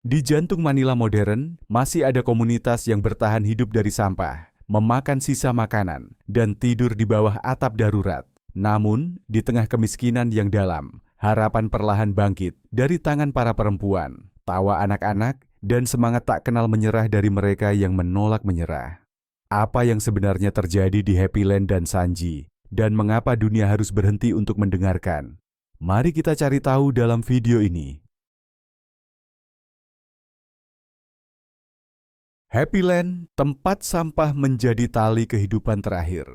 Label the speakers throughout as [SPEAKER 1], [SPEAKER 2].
[SPEAKER 1] Di jantung Manila modern, masih ada komunitas yang bertahan hidup dari sampah, memakan sisa makanan, dan tidur di bawah atap darurat. Namun, di tengah kemiskinan yang dalam, harapan perlahan bangkit dari tangan para perempuan, tawa anak-anak, dan semangat tak kenal menyerah dari mereka yang menolak menyerah. Apa yang sebenarnya terjadi di Happy Land dan Sanji, dan mengapa dunia harus berhenti untuk mendengarkan? Mari kita cari tahu dalam video ini. Happy Land, tempat sampah menjadi tali kehidupan terakhir.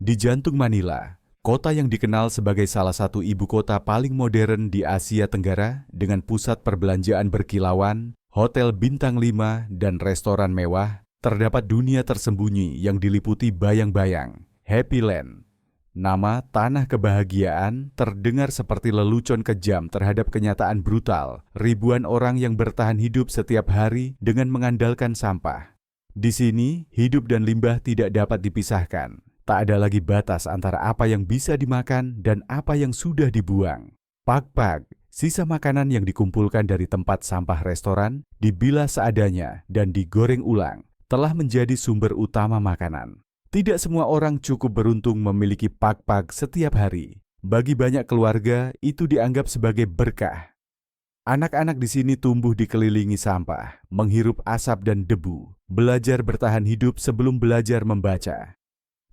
[SPEAKER 1] Di jantung Manila, kota yang dikenal sebagai salah satu ibu kota paling modern di Asia Tenggara dengan pusat perbelanjaan berkilauan, hotel bintang 5, dan restoran mewah, terdapat dunia tersembunyi yang diliputi bayang-bayang. Happy Land. Nama tanah kebahagiaan terdengar seperti lelucon kejam terhadap kenyataan brutal. Ribuan orang yang bertahan hidup setiap hari dengan mengandalkan sampah. Di sini, hidup dan limbah tidak dapat dipisahkan. Tak ada lagi batas antara apa yang bisa dimakan dan apa yang sudah dibuang. Pak-pak, sisa makanan yang dikumpulkan dari tempat sampah restoran, dibilas seadanya dan digoreng ulang, telah menjadi sumber utama makanan. Tidak semua orang cukup beruntung memiliki pak-pak setiap hari. Bagi banyak keluarga, itu dianggap sebagai berkah. Anak-anak di sini tumbuh dikelilingi sampah, menghirup asap dan debu, belajar bertahan hidup sebelum belajar membaca.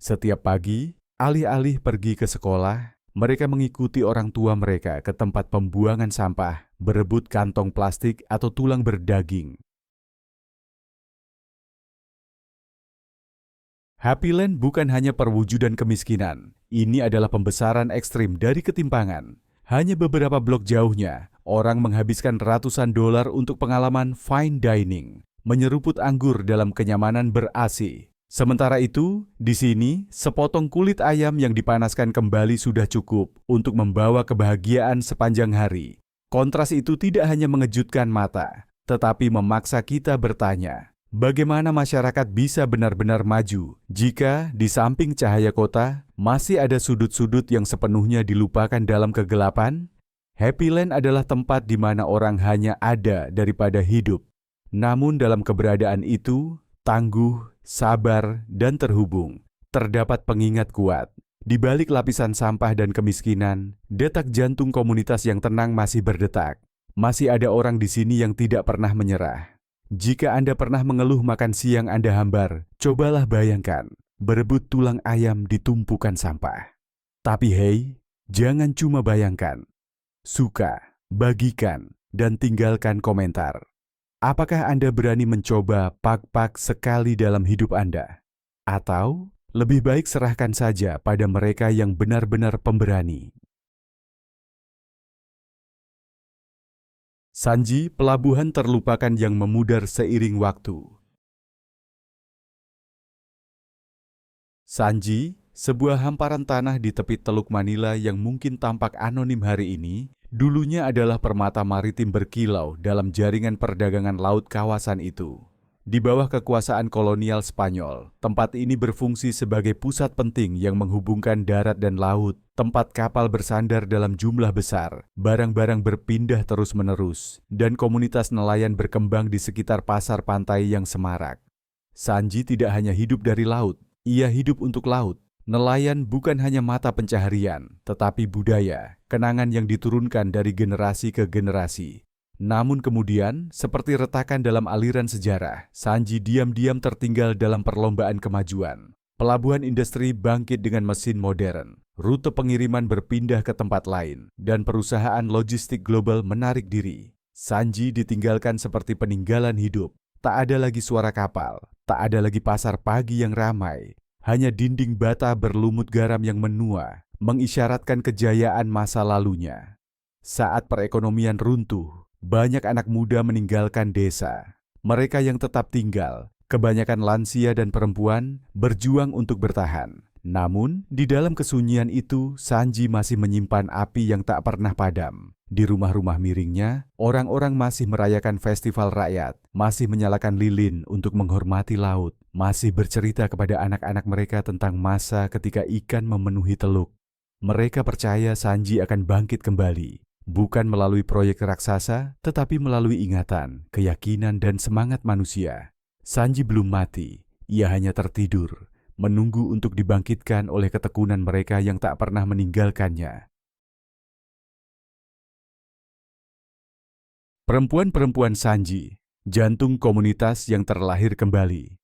[SPEAKER 1] Setiap pagi, alih-alih pergi ke sekolah, mereka mengikuti orang tua mereka ke tempat pembuangan sampah, berebut kantong plastik atau tulang berdaging. Happy Land bukan hanya perwujudan kemiskinan, ini adalah pembesaran ekstrim dari ketimpangan. Hanya beberapa blok jauhnya, orang menghabiskan ratusan dolar untuk pengalaman fine dining, menyeruput anggur dalam kenyamanan ber-AC. Sementara itu, di sini, sepotong kulit ayam yang dipanaskan kembali sudah cukup untuk membawa kebahagiaan sepanjang hari. Kontras itu tidak hanya mengejutkan mata, tetapi memaksa kita bertanya, bagaimana masyarakat bisa benar-benar maju jika di samping cahaya kota masih ada sudut-sudut yang sepenuhnya dilupakan dalam kegelapan? Happy Land adalah tempat di mana orang hanya ada daripada hidup. Namun dalam keberadaan itu, tangguh, sabar, dan terhubung. Terdapat pengingat kuat. Di balik lapisan sampah dan kemiskinan, detak jantung komunitas yang tenang masih berdetak. Masih ada orang di sini yang tidak pernah menyerah. Jika Anda pernah mengeluh makan siang Anda hambar, cobalah bayangkan, berebut tulang ayam di tumpukan sampah. Tapi hey, jangan cuma bayangkan. Suka, bagikan, dan tinggalkan komentar. Apakah Anda berani mencoba pak-pak sekali dalam hidup Anda? Atau lebih baik serahkan saja pada mereka yang benar-benar pemberani? Sanji, pelabuhan terlupakan yang memudar seiring waktu. Sanji, sebuah hamparan tanah di tepi Teluk Manila yang mungkin tampak anonim hari ini, dulunya adalah permata maritim berkilau dalam jaringan perdagangan laut kawasan itu. Di bawah kekuasaan kolonial Spanyol, tempat ini berfungsi sebagai pusat penting yang menghubungkan darat dan laut, tempat kapal bersandar dalam jumlah besar, barang-barang berpindah terus-menerus, dan komunitas nelayan berkembang di sekitar pasar pantai yang semarak. Sanji tidak hanya hidup dari laut, ia hidup untuk laut. Nelayan bukan hanya mata pencaharian, tetapi budaya, kenangan yang diturunkan dari generasi ke generasi. Namun kemudian, seperti retakan dalam aliran sejarah, Sanji diam-diam tertinggal dalam perlombaan kemajuan. Pelabuhan industri bangkit dengan mesin modern, rute pengiriman berpindah ke tempat lain, dan perusahaan logistik global menarik diri. Sanji ditinggalkan seperti peninggalan hidup. Tak ada lagi suara kapal, tak ada lagi pasar pagi yang ramai. Hanya dinding bata berlumut garam yang menua, mengisyaratkan kejayaan masa lalunya. Saat perekonomian runtuh, banyak anak muda meninggalkan desa. Mereka yang tetap tinggal, kebanyakan lansia dan perempuan, berjuang untuk bertahan. Namun, di dalam kesunyian itu, Sanji masih menyimpan api yang tak pernah padam. Di rumah-rumah miringnya, orang-orang masih merayakan festival rakyat, masih menyalakan lilin untuk menghormati laut, masih bercerita kepada anak-anak mereka tentang masa ketika ikan memenuhi teluk. Mereka percaya Sanji akan bangkit kembali. bukan melalui proyek raksasa, tetapi melalui ingatan, keyakinan, dan semangat manusia. Sanji belum mati, ia hanya tertidur, menunggu untuk dibangkitkan oleh ketekunan mereka yang tak pernah meninggalkannya. Perempuan-perempuan Sanji, jantung komunitas yang terlahir kembali.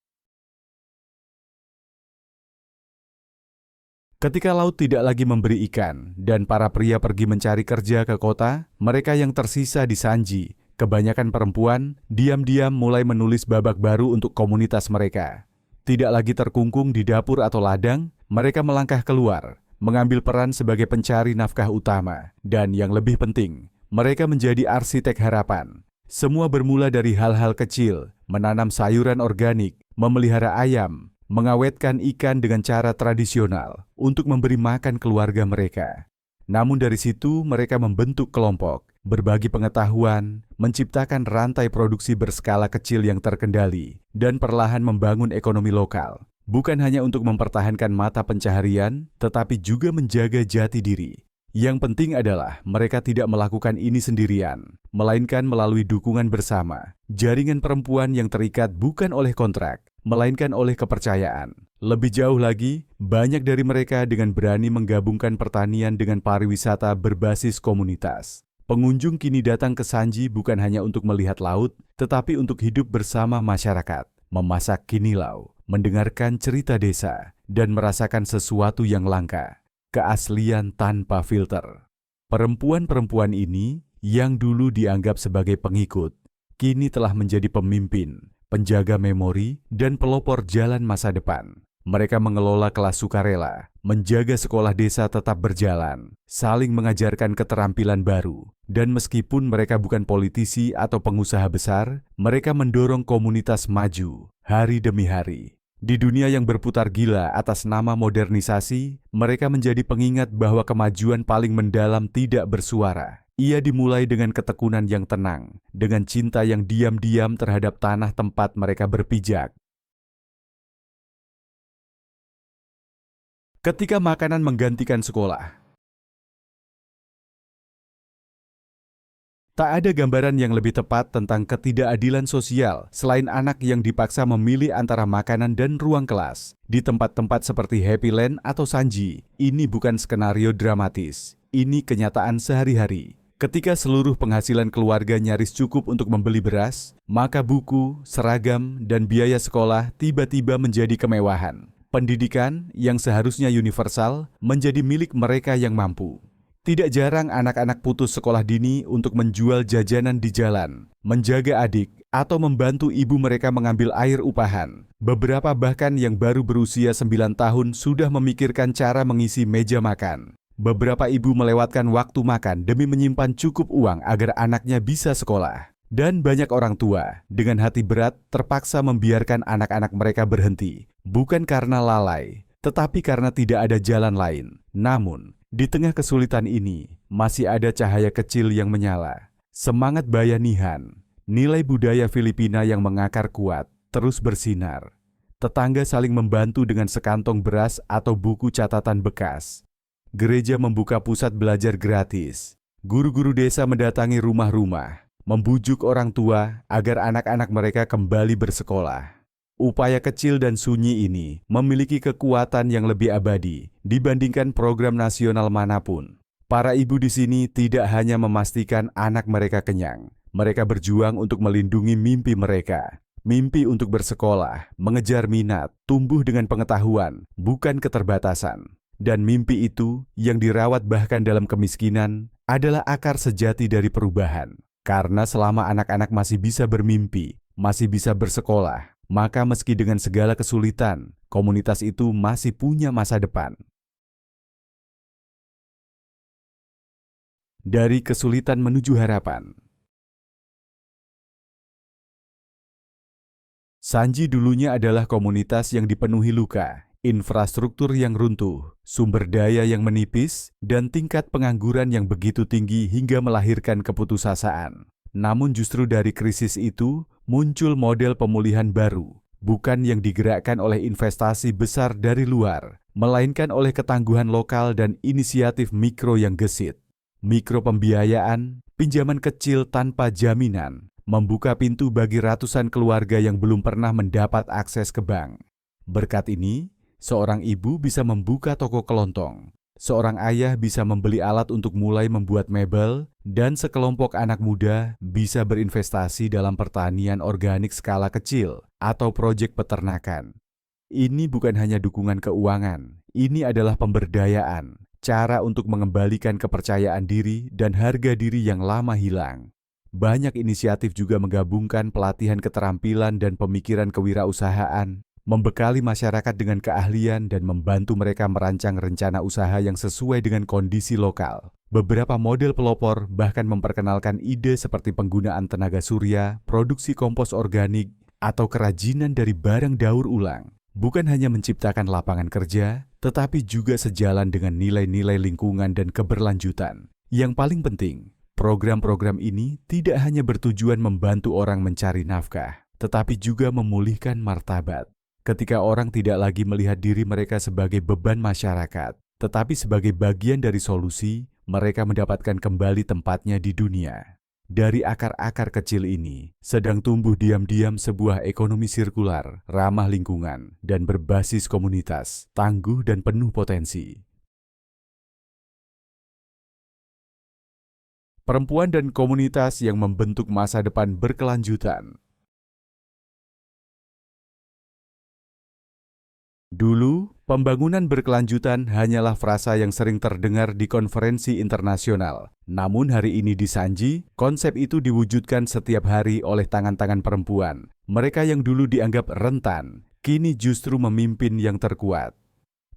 [SPEAKER 1] Ketika laut tidak lagi memberi ikan dan para pria pergi mencari kerja ke kota, mereka yang tersisa di Sanji, kebanyakan perempuan, diam-diam mulai menulis babak baru untuk komunitas mereka. Tidak lagi terkungkung di dapur atau ladang, mereka melangkah keluar, mengambil peran sebagai pencari nafkah utama, dan yang lebih penting, mereka menjadi arsitek harapan. Semua bermula dari hal-hal kecil, menanam sayuran organik, memelihara ayam, mengawetkan ikan dengan cara tradisional untuk memberi makan keluarga mereka. Namun dari situ mereka membentuk kelompok, berbagi pengetahuan, menciptakan rantai produksi berskala kecil yang terkendali, dan perlahan membangun ekonomi lokal. Bukan hanya untuk mempertahankan mata pencaharian, tetapi juga menjaga jati diri. Yang penting adalah mereka tidak melakukan ini sendirian, melainkan melalui dukungan bersama. Jaringan perempuan yang terikat bukan oleh kontrak, melainkan oleh kepercayaan. Lebih jauh lagi, banyak dari mereka dengan berani menggabungkan pertanian dengan pariwisata berbasis komunitas. Pengunjung kini datang ke Sanji bukan hanya untuk melihat laut, tetapi untuk hidup bersama masyarakat, memasak kinilau, mendengarkan cerita desa, dan merasakan sesuatu yang langka. Keaslian tanpa filter. Perempuan-perempuan ini yang dulu dianggap sebagai pengikut, kini telah menjadi pemimpin, penjaga memori, dan pelopor jalan masa depan. Mereka mengelola kelas sukarela, menjaga sekolah desa tetap berjalan, saling mengajarkan keterampilan baru, dan meskipun mereka bukan politisi atau pengusaha besar, mereka mendorong komunitas maju hari demi hari. Di dunia yang berputar gila atas nama modernisasi, mereka menjadi pengingat bahwa kemajuan paling mendalam tidak bersuara. Ia dimulai dengan ketekunan yang tenang, dengan cinta yang diam-diam terhadap tanah tempat mereka berpijak. Ketika makanan menggantikan sekolah, tak ada gambaran yang lebih tepat tentang ketidakadilan sosial selain anak yang dipaksa memilih antara makanan dan ruang kelas. Di tempat-tempat seperti Happy Land atau Sanji, ini bukan skenario dramatis, ini kenyataan sehari-hari. Ketika seluruh penghasilan keluarga nyaris cukup untuk membeli beras, maka buku, seragam, dan biaya sekolah tiba-tiba menjadi kemewahan. Pendidikan yang seharusnya universal menjadi milik mereka yang mampu. Tidak jarang anak-anak putus sekolah dini untuk menjual jajanan di jalan, menjaga adik, atau membantu ibu mereka mengambil air upahan. Beberapa bahkan yang baru berusia 9 tahun sudah memikirkan cara mengisi meja makan. Beberapa ibu melewatkan waktu makan demi menyimpan cukup uang agar anaknya bisa sekolah. Dan banyak orang tua dengan hati berat terpaksa membiarkan anak-anak mereka berhenti, bukan karena lalai, tetapi karena tidak ada jalan lain. Namun, di tengah kesulitan ini, masih ada cahaya kecil yang menyala. Semangat bayanihan, nilai budaya Filipina yang mengakar kuat, terus bersinar. Tetangga saling membantu dengan sekantong beras atau buku catatan bekas. Gereja membuka pusat belajar gratis. Guru-guru desa mendatangi rumah-rumah, membujuk orang tua agar anak-anak mereka kembali bersekolah. Upaya kecil dan sunyi ini memiliki kekuatan yang lebih abadi dibandingkan program nasional manapun. Para ibu di sini tidak hanya memastikan anak mereka kenyang, mereka berjuang untuk melindungi mimpi mereka. Mimpi untuk bersekolah, mengejar minat, tumbuh dengan pengetahuan, bukan keterbatasan. Dan mimpi itu yang dirawat bahkan dalam kemiskinan adalah akar sejati dari perubahan. Karena selama anak-anak masih bisa bermimpi, masih bisa bersekolah, maka meski dengan segala kesulitan, komunitas itu masih punya masa depan. Dari kesulitan menuju harapan. Sanji dulunya adalah komunitas yang dipenuhi luka, infrastruktur yang runtuh, sumber daya yang menipis, dan tingkat pengangguran yang begitu tinggi hingga melahirkan keputusasaan. Namun justru dari krisis itu, muncul model pemulihan baru, bukan yang digerakkan oleh investasi besar dari luar, melainkan oleh ketangguhan lokal dan inisiatif mikro yang gesit. Mikropembiayaan, pinjaman kecil tanpa jaminan, membuka pintu bagi ratusan keluarga yang belum pernah mendapat akses ke bank. Berkat ini, seorang ibu bisa membuka toko kelontong, seorang ayah bisa membeli alat untuk mulai membuat mebel, dan sekelompok anak muda bisa berinvestasi dalam pertanian organik skala kecil atau proyek peternakan. Ini bukan hanya dukungan keuangan, ini adalah pemberdayaan, cara untuk mengembalikan kepercayaan diri dan harga diri yang lama hilang. Banyak inisiatif juga menggabungkan pelatihan keterampilan dan pemikiran kewirausahaan, membekali masyarakat dengan keahlian dan membantu mereka merancang rencana usaha yang sesuai dengan kondisi lokal. Beberapa model pelopor bahkan memperkenalkan ide seperti penggunaan tenaga surya, produksi kompos organik, atau kerajinan dari barang daur ulang. Bukan hanya menciptakan lapangan kerja, tetapi juga sejalan dengan nilai-nilai lingkungan dan keberlanjutan. Yang paling penting, program-program ini tidak hanya bertujuan membantu orang mencari nafkah, tetapi juga memulihkan martabat. Ketika orang tidak lagi melihat diri mereka sebagai beban masyarakat, tetapi sebagai bagian dari solusi, mereka mendapatkan kembali tempatnya di dunia. Dari akar-akar kecil ini, sedang tumbuh diam-diam sebuah ekonomi sirkular, ramah lingkungan, dan berbasis komunitas, tangguh dan penuh potensi. Perempuan dan komunitas yang membentuk masa depan berkelanjutan. Dulu, pembangunan berkelanjutan hanyalah frasa yang sering terdengar di konferensi internasional. Namun hari ini di Sanji, konsep itu diwujudkan setiap hari oleh tangan-tangan perempuan. Mereka yang dulu dianggap rentan, kini justru memimpin yang terkuat.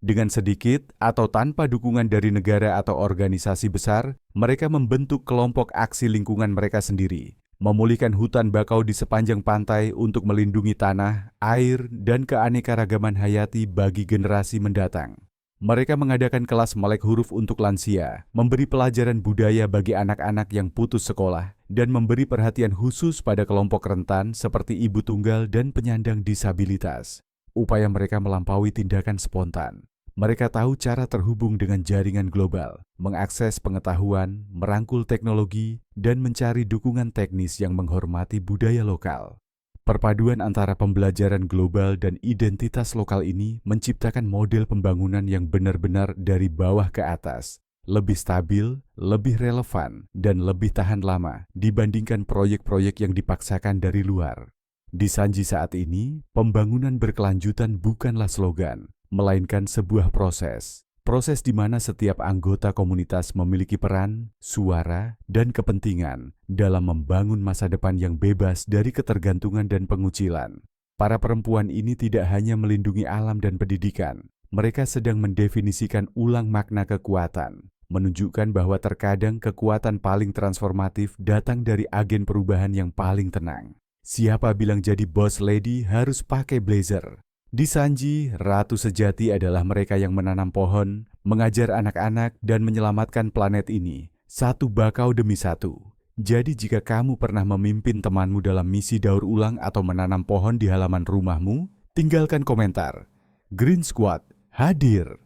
[SPEAKER 1] Dengan sedikit atau tanpa dukungan dari negara atau organisasi besar, mereka membentuk kelompok aksi lingkungan mereka sendiri. Memulihkan hutan bakau di sepanjang pantai untuk melindungi tanah, air, dan keanekaragaman hayati bagi generasi mendatang. Mereka mengadakan kelas melek huruf untuk lansia, memberi pelajaran budaya bagi anak-anak yang putus sekolah, dan memberi perhatian khusus pada kelompok rentan seperti ibu tunggal dan penyandang disabilitas. Upaya mereka melampaui tindakan spontan. Mereka tahu cara terhubung dengan jaringan global, mengakses pengetahuan, merangkul teknologi, dan mencari dukungan teknis yang menghormati budaya lokal. Perpaduan antara pembelajaran global dan identitas lokal ini menciptakan model pembangunan yang benar-benar dari bawah ke atas, lebih stabil, lebih relevan, dan lebih tahan lama dibandingkan proyek-proyek yang dipaksakan dari luar. Di Sanji saat ini, pembangunan berkelanjutan bukanlah slogan, melainkan sebuah proses. Proses di mana setiap anggota komunitas memiliki peran, suara, dan kepentingan dalam membangun masa depan yang bebas dari ketergantungan dan pengucilan. Para perempuan ini tidak hanya melindungi alam dan pendidikan, mereka sedang mendefinisikan ulang makna kekuatan, menunjukkan bahwa terkadang kekuatan paling transformatif datang dari agen perubahan yang paling tenang. Siapa bilang jadi boss lady harus pakai blazer? Di Sanji, ratu sejati adalah mereka yang menanam pohon, mengajar anak-anak, dan menyelamatkan planet ini, satu bakau demi satu. Jadi jika kamu pernah memimpin temanmu dalam misi daur ulang atau menanam pohon di halaman rumahmu, tinggalkan komentar. Green Squad hadir.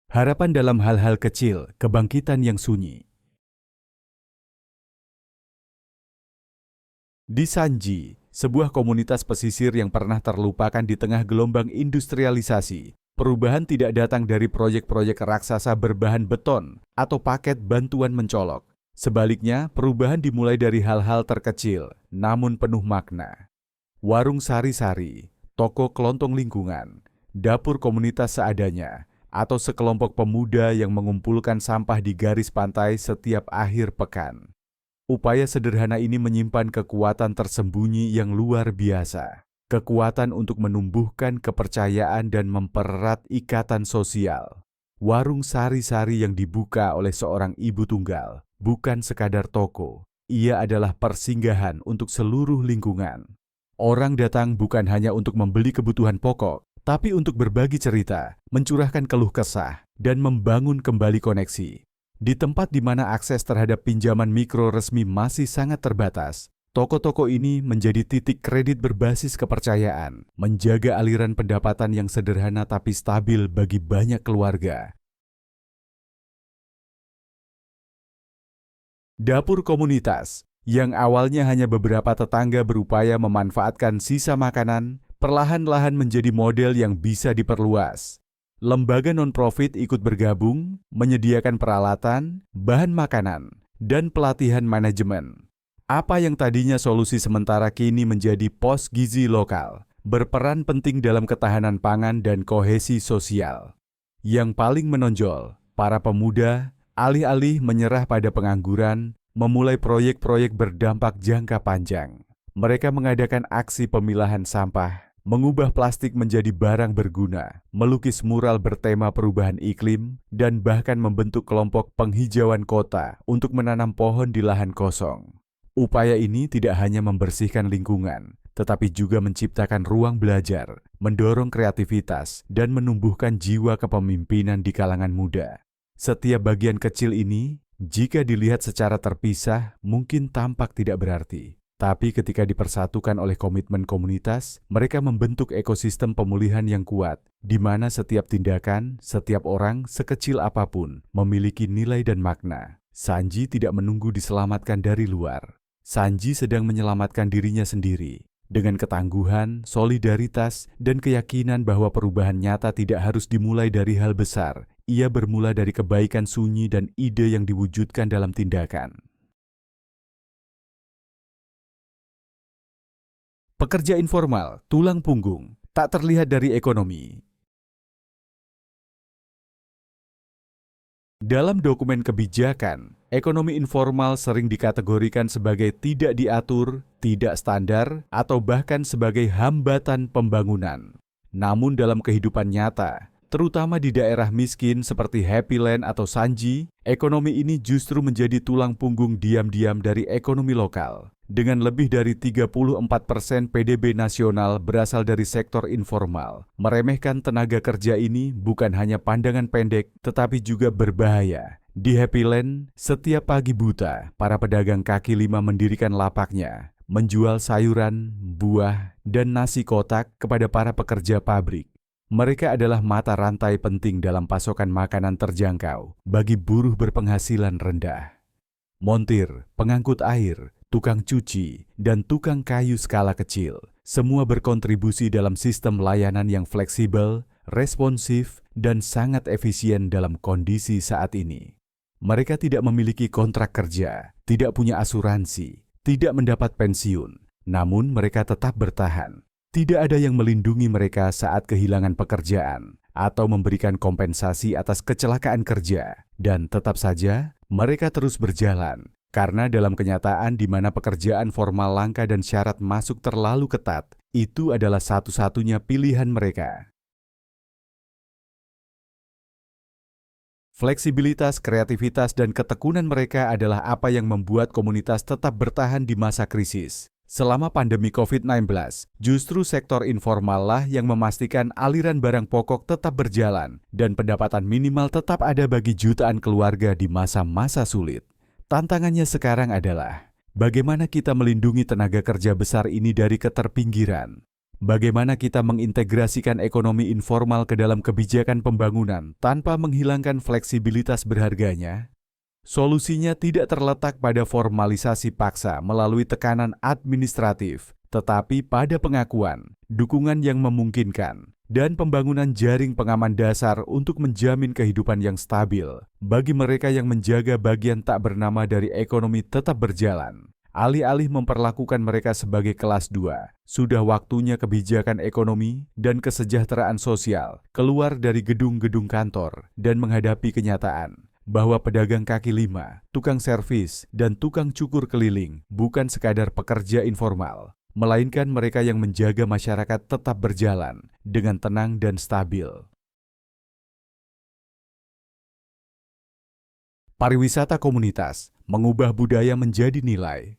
[SPEAKER 1] Harapan dalam hal-hal kecil, kebangkitan yang sunyi. Di Sanji, sebuah komunitas pesisir yang pernah terlupakan di tengah gelombang industrialisasi, perubahan tidak datang dari proyek-proyek raksasa berbahan beton atau paket bantuan mencolok. Sebaliknya, perubahan dimulai dari hal-hal terkecil, namun penuh makna. Warung sari-sari, toko kelontong lingkungan, dapur komunitas seadanya, atau sekelompok pemuda yang mengumpulkan sampah di garis pantai setiap akhir pekan. Upaya sederhana ini menyimpan kekuatan tersembunyi yang luar biasa. Kekuatan untuk menumbuhkan kepercayaan dan mempererat ikatan sosial. Warung sari-sari yang dibuka oleh seorang ibu tunggal bukan sekadar toko. Ia adalah persinggahan untuk seluruh lingkungan. Orang datang bukan hanya untuk membeli kebutuhan pokok, tapi untuk berbagi cerita, mencurahkan keluh kesah, dan membangun kembali koneksi. Di tempat di mana akses terhadap pinjaman mikro resmi masih sangat terbatas, Toko-toko ini menjadi titik kredit berbasis kepercayaan, menjaga aliran pendapatan yang sederhana tapi stabil bagi banyak keluarga. Dapur komunitas, yang awalnya hanya beberapa tetangga berupaya memanfaatkan sisa makanan, perlahan-lahan menjadi model yang bisa diperluas. Lembaga non-profit ikut bergabung, menyediakan peralatan, bahan makanan, dan pelatihan manajemen. Apa yang tadinya solusi sementara kini menjadi pos gizi lokal, berperan penting dalam ketahanan pangan dan kohesi sosial. Yang paling menonjol, para pemuda alih-alih menyerah pada pengangguran, memulai proyek-proyek berdampak jangka panjang. Mereka mengadakan aksi pemilahan sampah, mengubah plastik menjadi barang berguna, melukis mural bertema perubahan iklim, dan bahkan membentuk kelompok penghijauan kota untuk menanam pohon di lahan kosong. Upaya ini tidak hanya membersihkan lingkungan, tetapi juga menciptakan ruang belajar, mendorong kreativitas, dan menumbuhkan jiwa kepemimpinan di kalangan muda. Setiap bagian kecil ini, jika dilihat secara terpisah, mungkin tampak tidak berarti. Tapi ketika dipersatukan oleh komitmen komunitas, mereka membentuk ekosistem pemulihan yang kuat, di mana setiap tindakan, setiap orang, sekecil apapun, memiliki nilai dan makna. Sanji tidak menunggu diselamatkan dari luar. Sanji sedang menyelamatkan dirinya sendiri. Dengan ketangguhan, solidaritas, dan keyakinan bahwa perubahan nyata tidak harus dimulai dari hal besar, ia bermula dari kebaikan sunyi dan ide yang diwujudkan dalam tindakan. Pekerja informal, tulang punggung, tak terlihat dari ekonomi. Dalam dokumen kebijakan, ekonomi informal sering dikategorikan sebagai tidak diatur, tidak standar, atau bahkan sebagai hambatan pembangunan. Namun dalam kehidupan nyata, terutama di daerah miskin seperti Happy Land atau Sanji, ekonomi ini justru menjadi tulang punggung diam-diam dari ekonomi lokal. Dengan lebih dari 34% PDB nasional berasal dari sektor informal, meremehkan tenaga kerja ini bukan hanya pandangan pendek, tetapi juga berbahaya. Di Happy Land, setiap pagi buta, para pedagang kaki lima mendirikan lapaknya, menjual sayuran, buah, dan nasi kotak kepada para pekerja pabrik. Mereka adalah mata rantai penting dalam pasokan makanan terjangkau bagi buruh berpenghasilan rendah. Montir, pengangkut air, tukang cuci, dan tukang kayu skala kecil, semua berkontribusi dalam sistem layanan yang fleksibel, responsif, dan sangat efisien dalam kondisi saat ini. Mereka tidak memiliki kontrak kerja, tidak punya asuransi, tidak mendapat pensiun, namun mereka tetap bertahan. Tidak ada yang melindungi mereka saat kehilangan pekerjaan atau memberikan kompensasi atas kecelakaan kerja, dan tetap saja mereka terus berjalan. Karena dalam kenyataan di mana pekerjaan formal langka dan syarat masuk terlalu ketat, itu adalah satu-satunya pilihan mereka. Fleksibilitas, kreativitas, dan ketekunan mereka adalah apa yang membuat komunitas tetap bertahan di masa krisis. Selama pandemi COVID-19, justru sektor informal lah yang memastikan aliran barang pokok tetap berjalan dan pendapatan minimal tetap ada bagi jutaan keluarga di masa-masa sulit. Tantangannya sekarang adalah, bagaimana kita melindungi tenaga kerja besar ini dari keterpinggiran? Bagaimana kita mengintegrasikan ekonomi informal ke dalam kebijakan pembangunan tanpa menghilangkan fleksibilitas berharganya? Solusinya tidak terletak pada formalisasi paksa melalui tekanan administratif, tetapi pada pengakuan, dukungan yang memungkinkan, dan pembangunan jaring pengaman dasar untuk menjamin kehidupan yang stabil bagi mereka yang menjaga bagian tak bernama dari ekonomi tetap berjalan. Alih-alih memperlakukan mereka sebagai kelas 2, sudah waktunya kebijakan ekonomi dan kesejahteraan sosial keluar dari gedung-gedung kantor dan menghadapi kenyataan bahwa pedagang kaki lima, tukang servis, dan tukang cukur keliling bukan sekadar pekerja informal, melainkan mereka yang menjaga masyarakat tetap berjalan dengan tenang dan stabil. Pariwisata komunitas mengubah budaya menjadi nilai.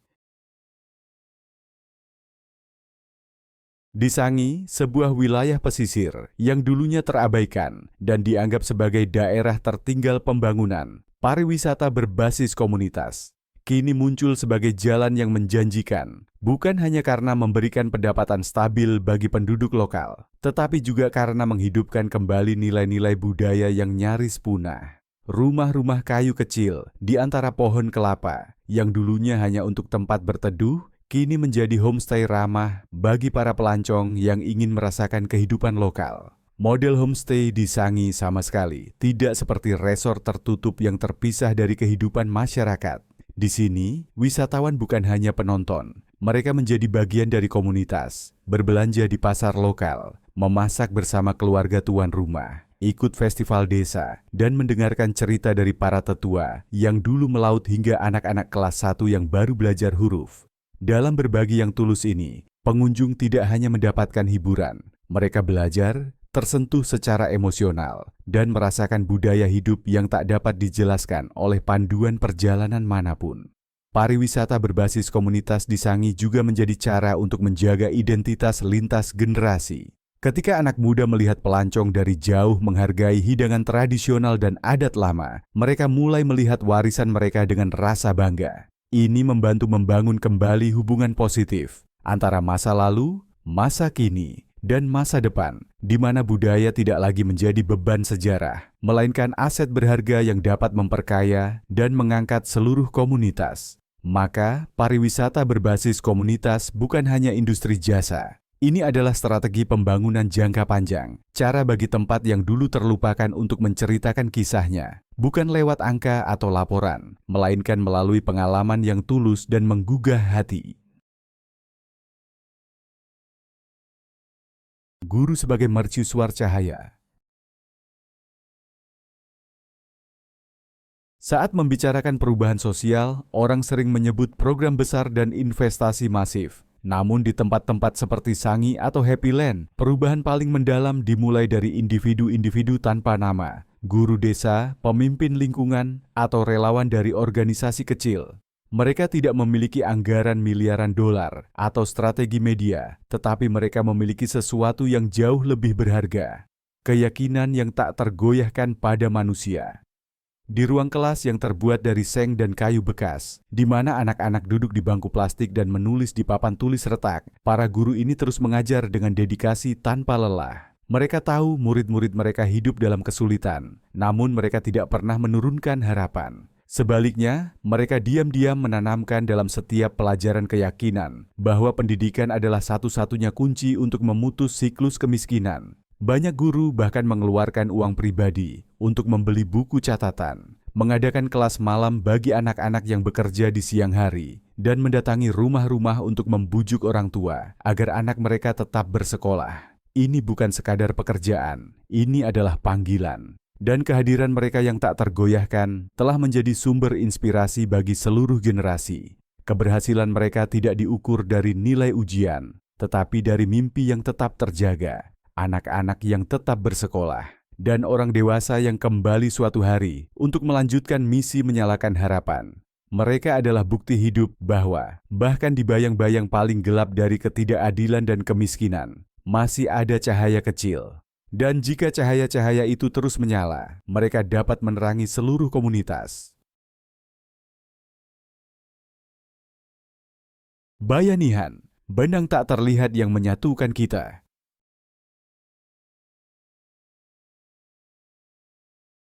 [SPEAKER 1] Di Sangi, sebuah wilayah pesisir yang dulunya terabaikan dan dianggap sebagai daerah tertinggal pembangunan, pariwisata berbasis komunitas kini muncul sebagai jalan yang menjanjikan, bukan hanya karena memberikan pendapatan stabil bagi penduduk lokal, tetapi juga karena menghidupkan kembali nilai-nilai budaya yang nyaris punah. Rumah-rumah kayu kecil di antara pohon kelapa yang dulunya hanya untuk tempat berteduh, kini menjadi homestay ramah bagi para pelancong yang ingin merasakan kehidupan lokal. Model homestay di Sangi sama sekali tidak seperti resort tertutup yang terpisah dari kehidupan masyarakat. Di sini, wisatawan bukan hanya penonton, mereka menjadi bagian dari komunitas, berbelanja di pasar lokal, memasak bersama keluarga tuan rumah, ikut festival desa, dan mendengarkan cerita dari para tetua yang dulu melaut hingga anak-anak kelas 1 yang baru belajar huruf. Dalam berbagi yang tulus ini, pengunjung tidak hanya mendapatkan hiburan, mereka belajar, tersentuh secara emosional, dan merasakan budaya hidup yang tak dapat dijelaskan oleh panduan perjalanan manapun. Pariwisata berbasis komunitas di Sangi juga menjadi cara untuk menjaga identitas lintas generasi. Ketika anak muda melihat pelancong dari jauh menghargai hidangan tradisional dan adat lama, mereka mulai melihat warisan mereka dengan rasa bangga. Ini membantu membangun kembali hubungan positif antara masa lalu, masa kini, dan masa depan, di mana budaya tidak lagi menjadi beban sejarah, melainkan aset berharga yang dapat memperkaya dan mengangkat seluruh komunitas. Maka, pariwisata berbasis komunitas bukan hanya industri jasa. Ini adalah strategi pembangunan jangka panjang, cara bagi tempat yang dulu terlupakan untuk menceritakan kisahnya, bukan lewat angka atau laporan, melainkan melalui pengalaman yang tulus dan menggugah hati. Guru sebagai mercusuar cahaya. Saat membicarakan perubahan sosial, orang sering menyebut program besar dan investasi masif. Namun di tempat-tempat seperti Sangi atau Happy Land, perubahan paling mendalam dimulai dari individu-individu tanpa nama, guru desa, pemimpin lingkungan, atau relawan dari organisasi kecil. Mereka tidak memiliki anggaran miliaran dolar atau strategi media, tetapi mereka memiliki sesuatu yang jauh lebih berharga, keyakinan yang tak tergoyahkan pada manusia. Di ruang kelas yang terbuat dari seng dan kayu bekas, di mana anak-anak duduk di bangku plastik dan menulis di papan tulis retak, para guru ini terus mengajar dengan dedikasi tanpa lelah. Mereka tahu murid-murid mereka hidup dalam kesulitan, namun mereka tidak pernah menurunkan harapan. Sebaliknya, mereka diam-diam menanamkan dalam setiap pelajaran keyakinan bahwa pendidikan adalah satu-satunya kunci untuk memutus siklus kemiskinan. Banyak guru bahkan mengeluarkan uang pribadi untuk membeli buku catatan, mengadakan kelas malam bagi anak-anak yang bekerja di siang hari, dan mendatangi rumah-rumah untuk membujuk orang tua agar anak mereka tetap bersekolah. Ini bukan sekadar pekerjaan, ini adalah panggilan. Dan kehadiran mereka yang tak tergoyahkan telah menjadi sumber inspirasi bagi seluruh generasi. Keberhasilan mereka tidak diukur dari nilai ujian, tetapi dari mimpi yang tetap terjaga, anak-anak yang tetap bersekolah, dan orang dewasa yang kembali suatu hari untuk melanjutkan misi menyalakan harapan. Mereka adalah bukti hidup bahwa, bahkan di bayang-bayang paling gelap dari ketidakadilan dan kemiskinan, masih ada cahaya kecil. Dan jika cahaya-cahaya itu terus menyala, mereka dapat menerangi seluruh komunitas. Bayanihan, benang tak terlihat yang menyatukan kita.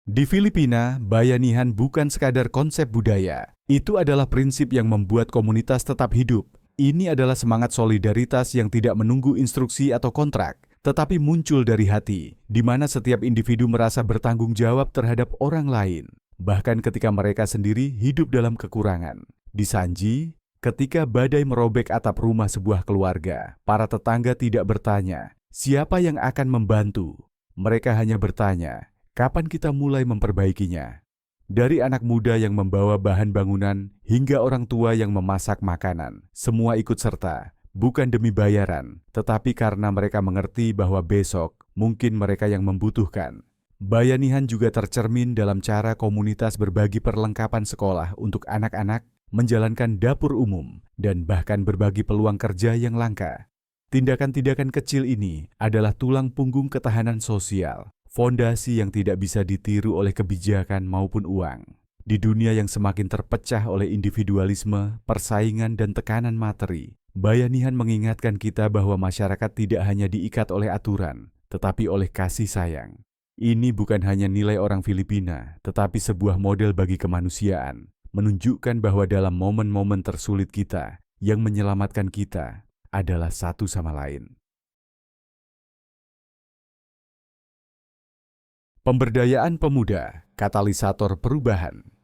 [SPEAKER 1] Di Filipina, bayanihan bukan sekadar konsep budaya. Itu adalah prinsip yang membuat komunitas tetap hidup. Ini adalah semangat solidaritas yang tidak menunggu instruksi atau kontrak, tetapi muncul dari hati, di mana setiap individu merasa bertanggung jawab terhadap orang lain, bahkan ketika mereka sendiri hidup dalam kekurangan. Di Sanji, ketika badai merobek atap rumah sebuah keluarga, para tetangga tidak bertanya, siapa yang akan membantu? Mereka hanya bertanya, kapan kita mulai memperbaikinya? Dari anak muda yang membawa bahan bangunan hingga orang tua yang memasak makanan, semua ikut serta, bukan demi bayaran, tetapi karena mereka mengerti bahwa besok mungkin mereka yang membutuhkan. Bayanihan juga tercermin dalam cara komunitas berbagi perlengkapan sekolah untuk anak-anak, menjalankan dapur umum, dan bahkan berbagi peluang kerja yang langka. Tindakan-tindakan kecil ini adalah tulang punggung ketahanan sosial, fondasi yang tidak bisa ditiru oleh kebijakan maupun uang. Di dunia yang semakin terpecah oleh individualisme, persaingan, dan tekanan materi, Bayanihan mengingatkan kita bahwa masyarakat tidak hanya diikat oleh aturan, tetapi oleh kasih sayang. Ini bukan hanya nilai orang Filipina, tetapi sebuah model bagi kemanusiaan, menunjukkan bahwa dalam momen-momen tersulit kita, yang menyelamatkan kita adalah satu sama lain. Pemberdayaan pemuda, katalisator perubahan.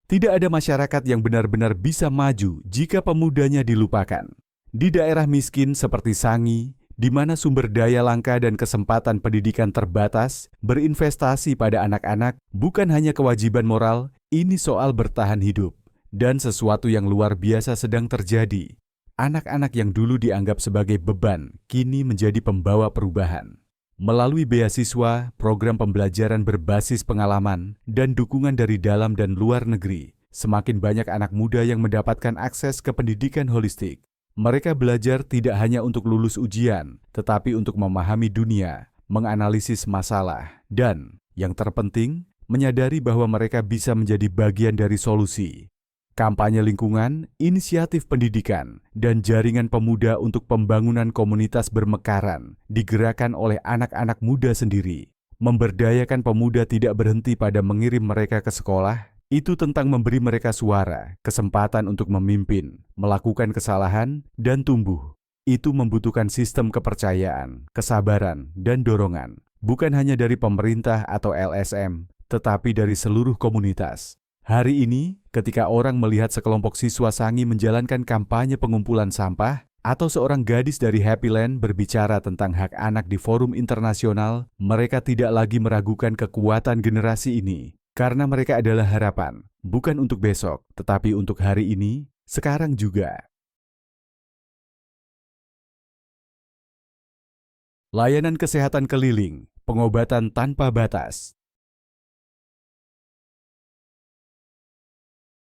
[SPEAKER 1] Tidak ada masyarakat yang benar-benar bisa maju jika pemudanya dilupakan. Di daerah miskin seperti Sangi, di mana sumber daya langka dan kesempatan pendidikan terbatas, berinvestasi pada anak-anak bukan hanya kewajiban moral, ini soal bertahan hidup. Dan sesuatu yang luar biasa sedang terjadi. Anak-anak yang dulu dianggap sebagai beban, kini menjadi pembawa perubahan. Melalui beasiswa, program pembelajaran berbasis pengalaman, dan dukungan dari dalam dan luar negeri, semakin banyak anak muda yang mendapatkan akses ke pendidikan holistik. Mereka belajar tidak hanya untuk lulus ujian, tetapi untuk memahami dunia, menganalisis masalah, dan, yang terpenting, menyadari bahwa mereka bisa menjadi bagian dari solusi. Kampanye lingkungan, inisiatif pendidikan, dan jaringan pemuda untuk pembangunan komunitas bermekaran digerakkan oleh anak-anak muda sendiri. Memberdayakan pemuda tidak berhenti pada mengirim mereka ke sekolah, itu tentang memberi mereka suara, kesempatan untuk memimpin, melakukan kesalahan, dan tumbuh. Itu membutuhkan sistem kepercayaan, kesabaran, dan dorongan, bukan hanya dari pemerintah atau LSM, tetapi dari seluruh komunitas. Hari ini, ketika orang melihat sekelompok siswa Sangi menjalankan kampanye pengumpulan sampah, atau seorang gadis dari Happy Land berbicara tentang hak anak di forum internasional, mereka tidak lagi meragukan kekuatan generasi ini, karena mereka adalah harapan, bukan untuk besok, tetapi untuk hari ini, sekarang juga. Layanan kesehatan keliling, pengobatan tanpa batas.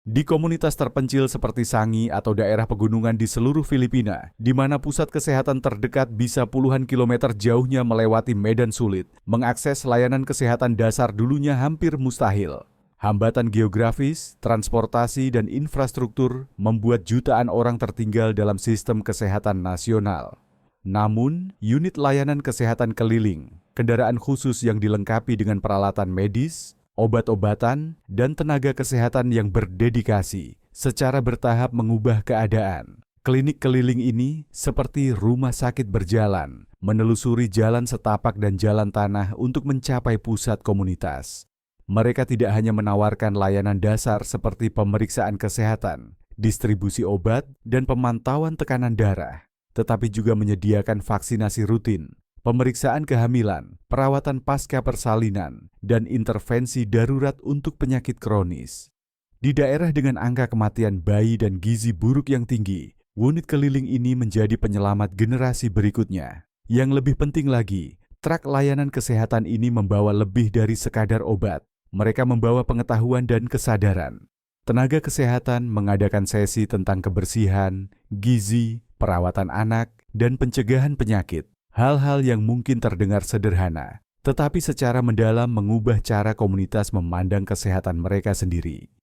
[SPEAKER 1] Di komunitas terpencil seperti Sangi atau daerah pegunungan di seluruh Filipina, di mana pusat kesehatan terdekat bisa puluhan kilometer jauhnya melewati medan sulit, mengakses layanan kesehatan dasar dulunya hampir mustahil. Hambatan geografis, transportasi, dan infrastruktur membuat jutaan orang tertinggal dalam sistem kesehatan nasional. Namun, unit layanan kesehatan keliling, kendaraan khusus yang dilengkapi dengan peralatan medis, obat-obatan, dan tenaga kesehatan yang berdedikasi secara bertahap mengubah keadaan. Klinik keliling ini seperti rumah sakit berjalan, menelusuri jalan setapak dan jalan tanah untuk mencapai pusat komunitas. Mereka tidak hanya menawarkan layanan dasar seperti pemeriksaan kesehatan, distribusi obat, dan pemantauan tekanan darah, tetapi juga menyediakan vaksinasi rutin, pemeriksaan kehamilan, perawatan pasca persalinan, dan intervensi darurat untuk penyakit kronis. Di daerah dengan angka kematian bayi dan gizi buruk yang tinggi, unit keliling ini menjadi penyelamat generasi berikutnya. Yang lebih penting lagi, truk layanan kesehatan ini membawa lebih dari sekadar obat. Mereka membawa pengetahuan dan kesadaran. Tenaga kesehatan mengadakan sesi tentang kebersihan, gizi, perawatan anak, dan pencegahan penyakit. Hal-hal yang mungkin terdengar sederhana, tetapi secara mendalam mengubah cara komunitas memandang kesehatan mereka sendiri.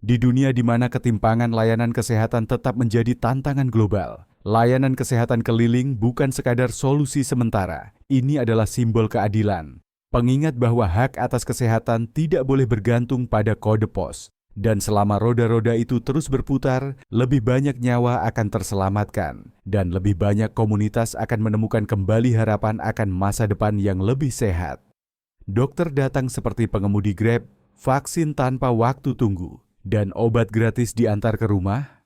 [SPEAKER 1] Di dunia di mana ketimpangan layanan kesehatan tetap menjadi tantangan global, layanan kesehatan keliling bukan sekadar solusi sementara. Ini adalah simbol keadilan, pengingat bahwa hak atas kesehatan tidak boleh bergantung pada kode pos. Dan selama roda-roda itu terus berputar, lebih banyak nyawa akan terselamatkan, dan lebih banyak komunitas akan menemukan kembali harapan akan masa depan yang lebih sehat. Dokter datang seperti pengemudi Grab, vaksin tanpa waktu tunggu, dan obat gratis diantar ke rumah.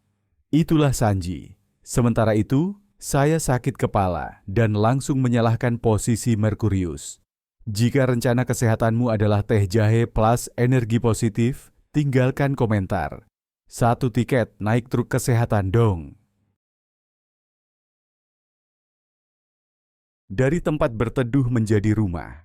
[SPEAKER 1] Itulah Sanji. Sementara itu, saya sakit kepala dan langsung menyalahkan posisi Merkurius. Jika rencana kesehatanmu adalah teh jahe plus energi positif, tinggalkan komentar. 1 tiket naik truk kesehatan dong. Dari tempat berteduh menjadi rumah.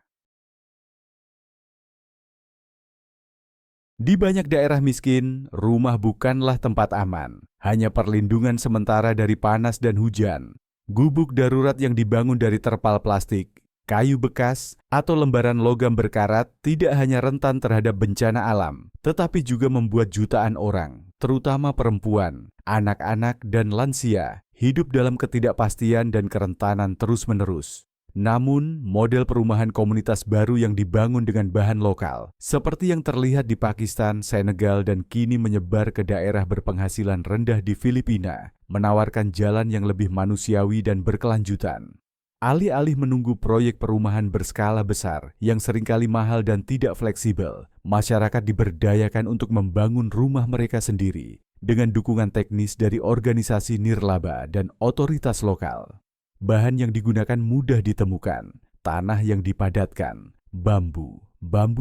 [SPEAKER 1] Di banyak daerah miskin, rumah bukanlah tempat aman, hanya perlindungan sementara dari panas dan hujan. Gubuk darurat yang dibangun dari terpal plastik, kayu bekas, atau lembaran logam berkarat tidak hanya rentan terhadap bencana alam, tetapi juga membuat jutaan orang, terutama perempuan, anak-anak, dan lansia, hidup dalam ketidakpastian dan kerentanan terus-menerus. Namun, model perumahan komunitas baru yang dibangun dengan bahan lokal, seperti yang terlihat di Pakistan, Senegal, dan kini menyebar ke daerah berpenghasilan rendah di Filipina, menawarkan jalan yang lebih manusiawi dan berkelanjutan. Alih-alih menunggu proyek perumahan berskala besar yang seringkali mahal dan tidak fleksibel, masyarakat diberdayakan untuk membangun rumah mereka sendiri dengan dukungan teknis dari organisasi nirlaba dan otoritas lokal. Bahan yang digunakan mudah ditemukan, tanah yang dipadatkan, bambu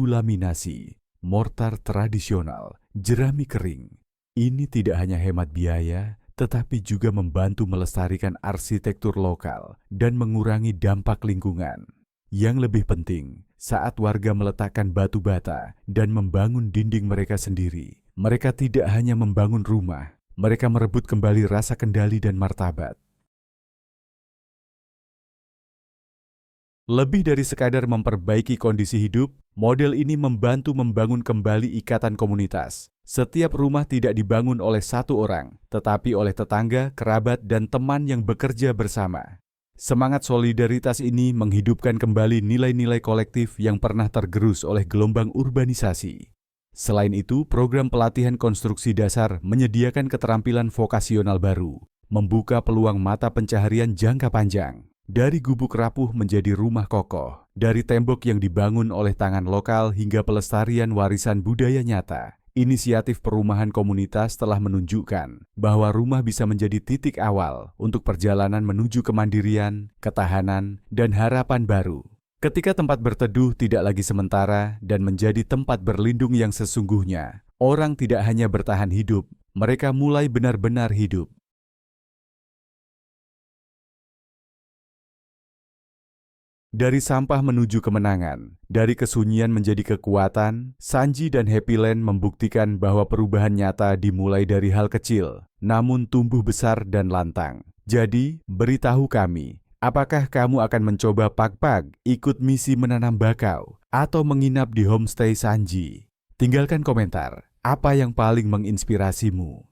[SPEAKER 1] laminasi, mortar tradisional, jerami kering. Ini tidak hanya hemat biaya, tetapi juga membantu melestarikan arsitektur lokal dan mengurangi dampak lingkungan. Yang lebih penting, saat warga meletakkan batu bata dan membangun dinding mereka sendiri, mereka tidak hanya membangun rumah, mereka merebut kembali rasa kendali dan martabat. Lebih dari sekadar memperbaiki kondisi hidup, model ini membantu membangun kembali ikatan komunitas. Setiap rumah tidak dibangun oleh satu orang, tetapi oleh tetangga, kerabat, dan teman yang bekerja bersama. Semangat solidaritas ini menghidupkan kembali nilai-nilai kolektif yang pernah tergerus oleh gelombang urbanisasi. Selain itu, program pelatihan konstruksi dasar menyediakan keterampilan vokasional baru, membuka peluang mata pencaharian jangka panjang. Dari gubuk rapuh menjadi rumah kokoh, dari tembok yang dibangun oleh tangan lokal hingga pelestarian warisan budaya nyata, inisiatif perumahan komunitas telah menunjukkan bahwa rumah bisa menjadi titik awal untuk perjalanan menuju kemandirian, ketahanan, dan harapan baru. Ketika tempat berteduh tidak lagi sementara dan menjadi tempat berlindung yang sesungguhnya, orang tidak hanya bertahan hidup, mereka mulai benar-benar hidup. Dari sampah menuju kemenangan, dari kesunyian menjadi kekuatan, Sanji dan Happyland membuktikan bahwa perubahan nyata dimulai dari hal kecil, namun tumbuh besar dan lantang. Jadi, beritahu kami, apakah kamu akan mencoba Pagpag, ikut misi menanam bakau, atau menginap di homestay Sanji? Tinggalkan komentar, apa yang paling menginspirasimu?